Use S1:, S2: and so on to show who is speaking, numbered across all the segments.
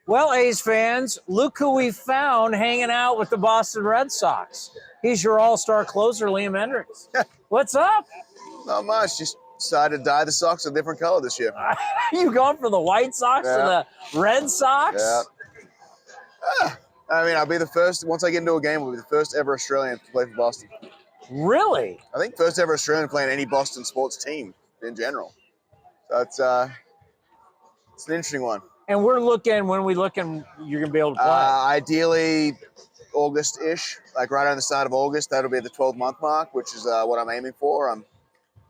S1: Well, A's fans, look who we found hanging out with the Boston Red Sox. He's your all-star closer, Liam Hendriks. What's up?
S2: Not much. Just decided to dye the socks a different color this year.
S1: You going for the White Sox or the Red Sox?
S2: Yeah. I mean, I'll be the first, once I get into a game, I'll be the first ever Australian to play for Boston.
S1: Really?
S2: I think first ever Australian playing any Boston sports team in general. So it's an interesting one.
S1: And when we looking, you're going to be able to play?
S2: Ideally, August-ish, like right around the start of August. That'll be the 12-month mark, which is what I'm aiming for. I'm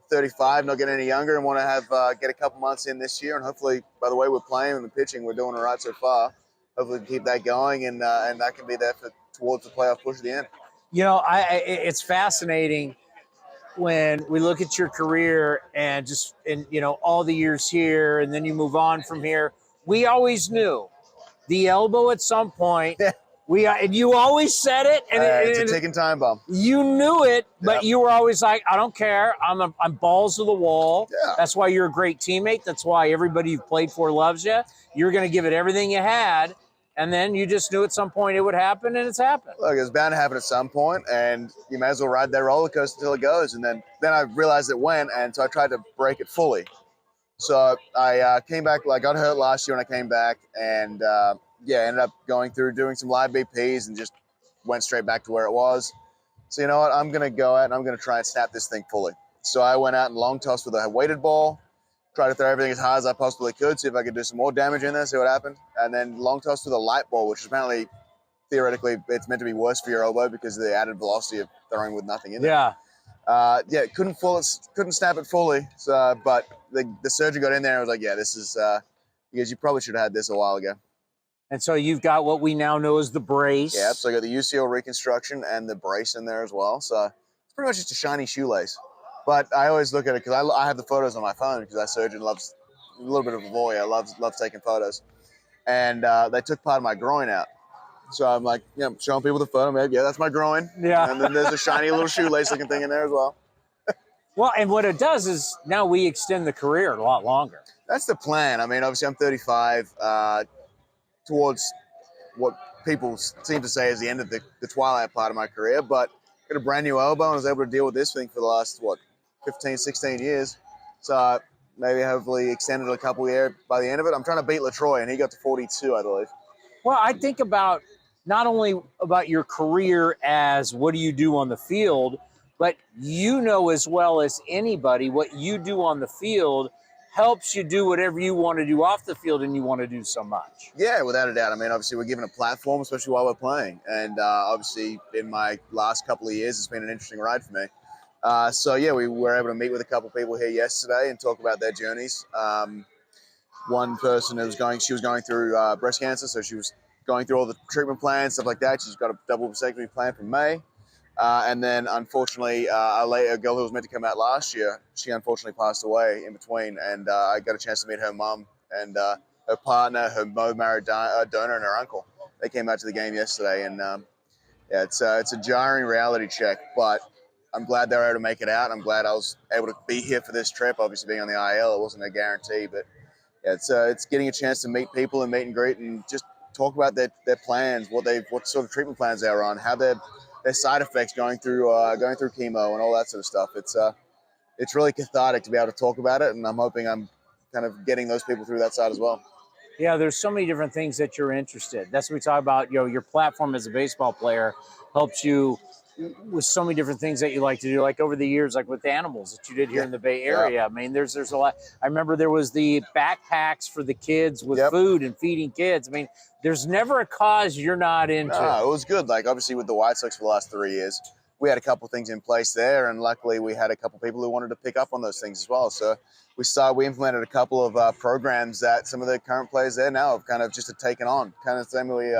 S2: 35, not getting any younger, and want to get a couple months in this year. And hopefully, by the way we're playing and the pitching, we're doing all right so far. Hopefully, we can keep that going, and that can be there towards the playoff push at the end.
S1: You know, it's fascinating when we look at your career and all the years here, and then you move on from here. We always knew the elbow at some point. And you always said it, and
S2: it's a ticking time bomb.
S1: You knew it, but you were always like, "I don't care. I'm balls to the wall."
S2: Yeah.
S1: That's why you're a great teammate. That's why everybody you've played for loves you. You're going to give it everything you had, and then you just knew at some point it would happen, and it's happened.
S2: Look, it's bound to happen at some point, and you may as well ride that roller coaster until it goes. And then I realized it went, and so I tried to break it fully. So I came back, I got hurt last year when I came back, and ended up going through doing some live BPs and just went straight back to where it was. So you know what? I'm going to go out and I'm going to try and snap this thing fully. So I went out and long tossed with a weighted ball, tried to throw everything as hard as I possibly could, see if I could do some more damage in there, see what happened. And then long tossed with a light ball, which is apparently, theoretically, it's meant to be worse for your elbow because of the added velocity of throwing with nothing in there.
S1: Yeah.
S2: Couldn't snap it fully. So, but the surgeon got in there and was like, yeah, this is, because you probably should have had this a while ago.
S1: And so you've got what we now know as the brace.
S2: Yeah, so I got the UCL reconstruction and the brace in there as well. So it's pretty much just a shiny shoelace. But I always look at it because I have the photos on my phone because that surgeon loves a little bit of a voyeur, loves taking photos. And they took part of my groin out. So I'm like, showing people the photo. Maybe, that's my groin.
S1: Yeah.
S2: And then there's a shiny little shoelace looking thing in there as well.
S1: Well, and what it does is now we extend the career a lot longer.
S2: That's the plan. I mean, obviously I'm 35. Towards what people seem to say is the end of the twilight part of my career, but got a brand new elbow and was able to deal with this thing for the last, 15, 16 years. So maybe hopefully extended a couple years by the end of it. I'm trying to beat LaTroy, and he got to 42, I believe.
S1: Well, I think about not only about your career as what do you do on the field, but you know as well as anybody what you do on the field helps you do whatever you want to do off the field, and you want to do so much.
S2: Yeah, without a doubt. I mean, obviously we're given a platform, especially while we're playing. And obviously in my last couple of years, it's been an interesting ride for me. We were able to meet with a couple of people here yesterday and talk about their journeys. One person she was going through breast cancer, so she was going through all the treatment plans, stuff like that. She's got a double vasectomy plan for May. And then, unfortunately, a girl who was meant to come out last year, she unfortunately passed away in between. And I got a chance to meet her mum and her partner, her married donor, and her uncle. They came out to the game yesterday. And, it's a jarring reality check. But I'm glad they were able to make it out. I'm glad I was able to be here for this trip. Obviously, being on the IL, it wasn't a guarantee. But it's getting a chance to meet people and meet and greet and just talk about their plans, what sort of treatment plans they're on, how their side effects going through chemo and all that sort of stuff. It's really cathartic to be able to talk about it, and I'm hoping I'm kind of getting those people through that side as well.
S1: Yeah, there's so many different things that you're interested. That's what we talk about. Your platform as a baseball player helps you with so many different things that you like to do, like over the years, like with animals that you did here in the Bay Area.
S2: Yeah.
S1: I mean, there's a lot. I remember there was the backpacks for the kids with food and feeding kids. I mean, there's never a cause you're not into.
S2: No, it was good. Like, obviously, with the White Sox for the last 3 years, we had a couple things in place there, and luckily we had a couple people who wanted to pick up on those things as well. So we implemented a couple of programs that some of the current players there now have kind of just taken on, kind of the same way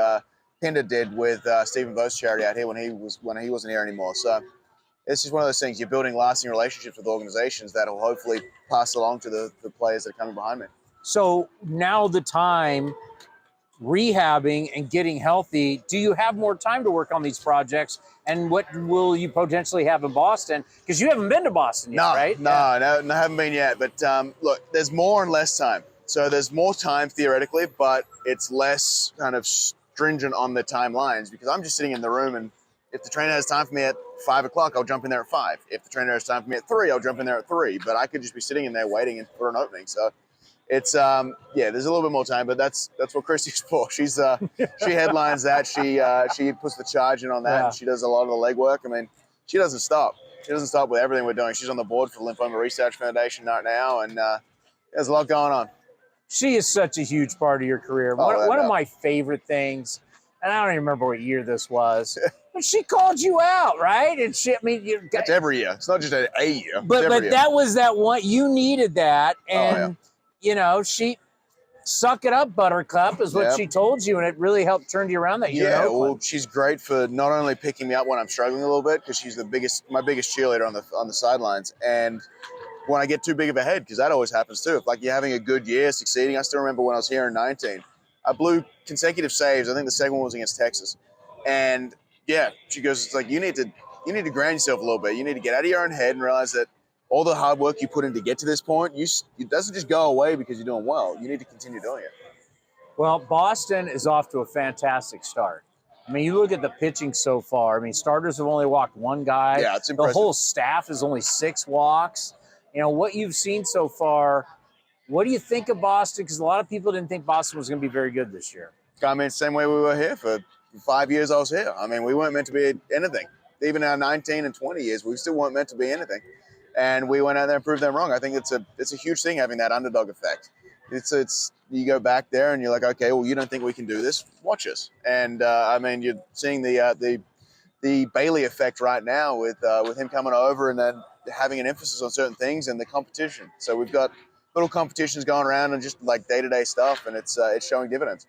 S2: Pinder did with Stephen Vo's charity out here when he wasn't here anymore. So it's just one of those things. You're building lasting relationships with organizations that will hopefully pass along to the players that are coming behind me.
S1: So now the time rehabbing and getting healthy, do you have more time to work on these projects? And what will you potentially have in Boston? Because you haven't been to Boston yet, right?
S2: No, I haven't been yet. But look, there's more and less time. So there's more time theoretically, but it's less kind of stringent on the timelines because I'm just sitting in the room, and if the trainer has time for me at 5 o'clock, I'll jump in there at 5. If the trainer has time for me at 3, I'll jump in there at 3. But I could just be sitting in there waiting for an opening. So it's yeah, there's a little bit more time, but that's what Christy's for. She's she headlines that. She puts the charge in on that, and she does a lot of the legwork. I mean, she doesn't stop. She doesn't stop with everything we're doing. She's on the board for the Lymphoma Research Foundation right now, and there's a lot going on.
S1: She is such a huge part of your career. One of my favorite things, and I don't even remember what year this was, but she called you out, right? And she, I mean,
S2: that's every year. It's not just a year.
S1: But year. That was that one. You needed that, and you know, she suck it up, Buttercup, is what she told you, and it really helped turn you around that year.
S2: Yeah, well, she's great for not only picking me up when I'm struggling a little bit, because she's my biggest cheerleader on the sidelines, and when I get too big of a head, because that always happens too. If like you're having a good year, succeeding. I still remember when I was here in 19, I blew consecutive saves. I think the second one was against Texas, and yeah, she goes, it's like you need to ground yourself a little bit. You need to get out of your own head and realize that all the hard work you put in to get to this point, it doesn't just go away because you're doing well. You need to continue doing it.
S1: Well, Boston is off to a fantastic start. I mean, you look at the pitching so far. I mean, starters have only walked one guy.
S2: Yeah, it's impressive.
S1: The whole staff is only 6 walks. You know, what you've seen so far, what do you think of Boston? Because a lot of people didn't think Boston was going to be very good this year.
S2: I mean, same way we were here for 5 years I was here. I mean, we weren't meant to be anything. Even our 19 and 20 years, we still weren't meant to be anything. And we went out there and proved them wrong. I think it's a huge thing having that underdog effect. It's you go back there and you're like, okay, well, you don't think we can do this? Watch us. And I mean, you're seeing the Bailey effect right now with him coming over and then having an emphasis on certain things and the competition. So we've got little competitions going around and just like day-to-day stuff, and it's showing dividends.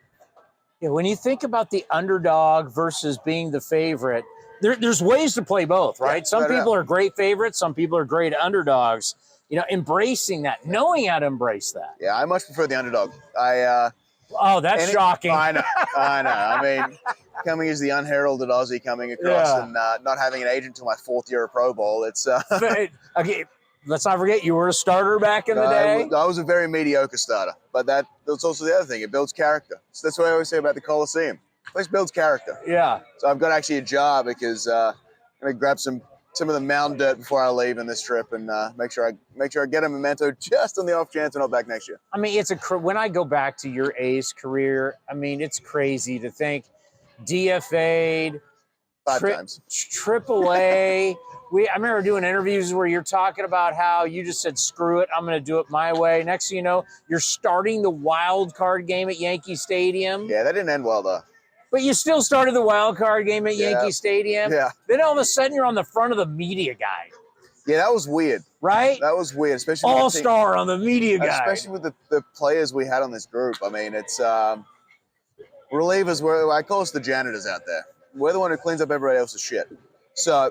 S1: Yeah, when you think about the underdog versus being the favorite, there's ways to play both, right?
S2: Yeah,
S1: some people are great favorites, some people are great underdogs. You know, embracing that, knowing how to embrace that.
S2: Yeah, I much prefer the underdog.
S1: Oh, that's shocking.
S2: I know. I mean, coming as the unheralded Aussie coming across and not having an agent until my 4th year of Pro Bowl, it's...
S1: Okay, let's not forget you were a starter back in the day.
S2: I was a very mediocre starter, but that's also the other thing. It builds character. So that's what I always say about the Coliseum. The place builds character.
S1: Yeah.
S2: So I've got actually a job because I'm going to grab some of the mound dirt before I leave in this trip and make sure I get a memento just on the off chance I'm not back next year.
S1: I mean, when I go back to your A's career, I mean, it's crazy to think DFA'd
S2: 5 times.
S1: AAA. I remember doing interviews where you're talking about how you just said, screw it, I'm going to do it my way. Next thing you know, you're starting the wild card game at Yankee Stadium.
S2: Yeah, that didn't end well, though.
S1: But you still started the wild card game at Yankee Stadium.
S2: Yeah.
S1: Then all of a sudden you're on the front of the media guide.
S2: Yeah, that was weird.
S1: Right?
S2: That was weird, especially
S1: all-star on the media guide.
S2: Especially with the players we had on this group. I mean, it's relievers. I call us the janitors out there. We're the one who cleans up everybody else's shit. So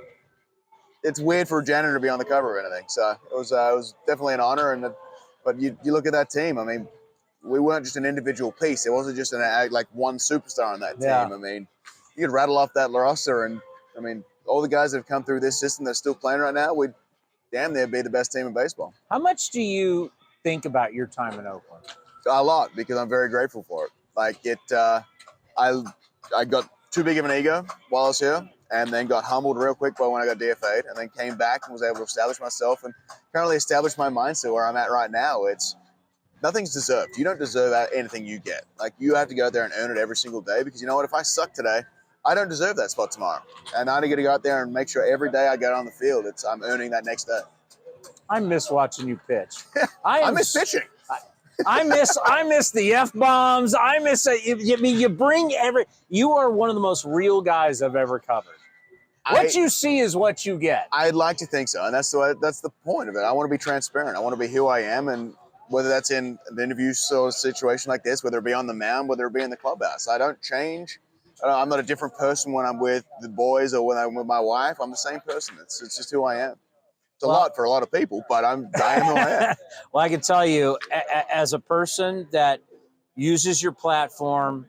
S2: it's weird for a janitor to be on the cover of anything. So it was definitely an honor. But you look at that team. I mean, we weren't just an individual piece. It wasn't just like one superstar on that team.
S1: Yeah.
S2: I mean, you could rattle off that roster, and I mean, all the guys that have come through this system that are still playing right now, we'd damn near be the best team in baseball.
S1: How much do you think about your time in Oakland?
S2: A lot, because I'm very grateful for it. Like I got too big of an ego while I was here, and then got humbled real quick by when I got DFA'd, and then came back and was able to establish myself and currently establish my mindset where I'm at right now. It's nothing's deserved. You don't deserve anything you get. Like, you have to go out there and earn it every single day, because you know what? If I suck today, I don't deserve that spot tomorrow. And I got to go out there and make sure every day I get on the field, I'm earning that next day.
S1: I miss watching you pitch.
S2: I miss pitching.
S1: I miss the F-bombs. I miss it. I mean, you are one of the most real guys I've ever covered. What you see is what you get.
S2: I'd like to think so. And that's the point of it. I want to be transparent. I want to be who I am. And whether that's in an interview sort of situation like this, whether it be on the mound, whether it be in the clubhouse, I don't change. I'm not a different person when I'm with the boys or when I'm with my wife. I'm the same person. It's just who I am. It's a lot for a lot of people, but I am who I am.
S1: Well, I can tell you, as a person that uses your platform,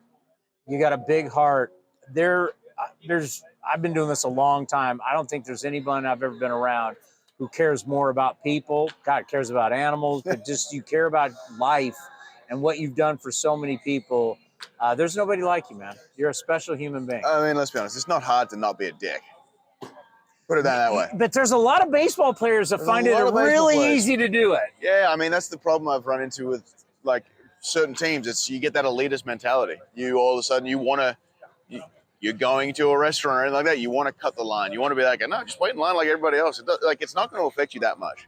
S1: you got a big heart. I've been doing this a long time. I don't think there's anyone I've ever been around who cares more about people. God cares about animals, but just you care about life. and what you've done for so many people. There's nobody like you, man. You're a special human being.
S2: I mean, let's be honest. It's not hard to not be a dick. Put it that way.
S1: But there's a lot of baseball players that find it really easy to do it.
S2: Yeah, I mean, that's the problem I've run into with like certain teams. It's you get that elitist mentality. You all of a sudden you're going to a restaurant or anything like that. You want to cut the line. You want to be like, no, just wait in line like everybody else. It's not going to affect you that much.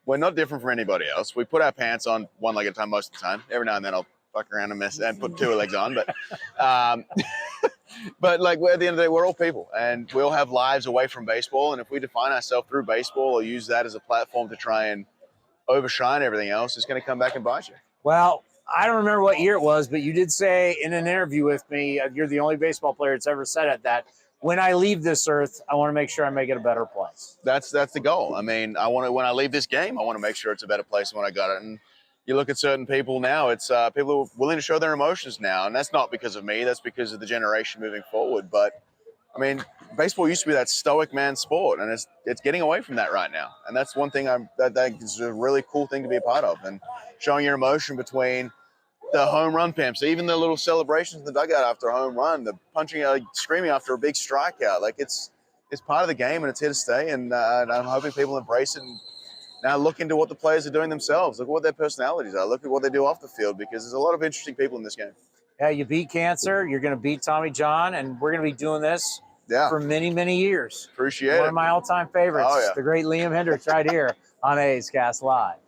S2: We're not different from anybody else. We put our pants on one leg at a time most of the time. Every now and then I'll fuck around and miss and put two legs on, but like at the end of the day, we're all people and we all have lives away from baseball. And if we define ourselves through baseball or use that as a platform to try and overshine everything else, it's going to come back and bite you.
S1: Well, I don't remember what year it was, but you did say in an interview with me, you're the only baseball player that's ever said it, that when I leave this earth, I want to make sure I make it a better place.
S2: That's the goal. I mean, when I leave this game, I want to make sure it's a better place than when I got it. And you look at certain people now, it's people who are willing to show their emotions now. And that's not because of me. That's because of the generation moving forward. But, I mean, baseball used to be that stoic man sport, and it's getting away from that right now. And that's one thing that is a really cool thing to be a part of, and showing your emotion between the home run pimps, even the little celebrations in the dugout after a home run, the punching out, screaming after a big strikeout. Like, it's part of the game, and it's here to stay. And I'm hoping people embrace it and now look into what the players are doing themselves. Look at what their personalities are. Look at what they do off the field, because there's a lot of interesting people in this game.
S1: Yeah, you beat cancer. You're going to beat Tommy John, and we're going to be doing this for many, many years.
S2: Appreciate it.
S1: One of my all-time favorites, the great Liam Hendriks, right here on A's Cast Live.